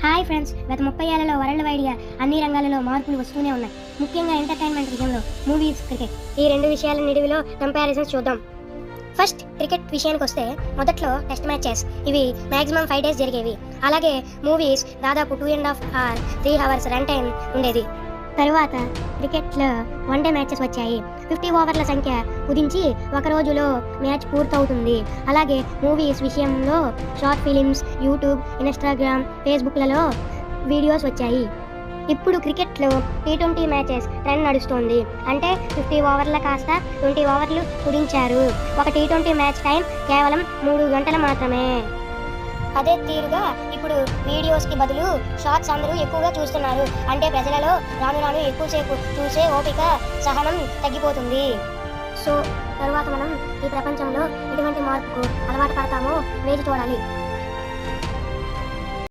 Hi friends, గత 30 ఏళ్లలో world వైడ్గా అన్ని రంగాలలో మార్పులు వస్తూనే ఉన్నాయి. ముఖ్యంగా ఎంటర్టైన్మెంట్ విషయంలో మూవీస్, క్రికెట్ ఈ రెండు విషయాల నిడివిలో కంపారిజన్స్ చూద్దాం. ఫస్ట్ క్రికెట్ విషయానికి వస్తే మొదట్లో టెస్ట్ మ్యాచెస్ ఇవి మ్యాక్సిమం 5 days జరిగేవి. అలాగే మూవీస్ దాదాపు 2.5 or 3 hours రన్ టైం ఉండేది. తరువాత క్రికెట్లో 1 day మ్యాచెస్ వచ్చాయి. 50 ఓవర్ల సంఖ్య కుదించి ఒక రోజులో మ్యాచ్ పూర్తవుతుంది. అలాగే మూవీస్ విషయంలో షార్ట్ ఫిలిమ్స్, యూట్యూబ్, ఇన్స్టాగ్రామ్, ఫేస్బుక్లలో వీడియోస్ వచ్చాయి. ఇప్పుడు క్రికెట్లో T20 మ్యాచెస్ ట్రెండ్ నడుస్తోంది. అంటే 50 ఓవర్ల కాస్త 20 ఓవర్లు కుదించారు. ఒక T20 మ్యాచ్ టైం కేవలం 3 గంటలు మాత్రమే. అదే తీరుగా ఇప్పుడు వీడియోస్కి బదులు షార్ట్స్ అందరూ ఎక్కువగా చూస్తున్నారు. అంటే ప్రజలలో రాను రాను ఎక్కువసేపు చూసే ఓపిక, సహనం తగ్గిపోతుంది. సో తరువాత మనం ఈ ప్రపంచంలో ఎటువంటి మార్పుకు అలవాటు పడతామో వేచి చూడాలి.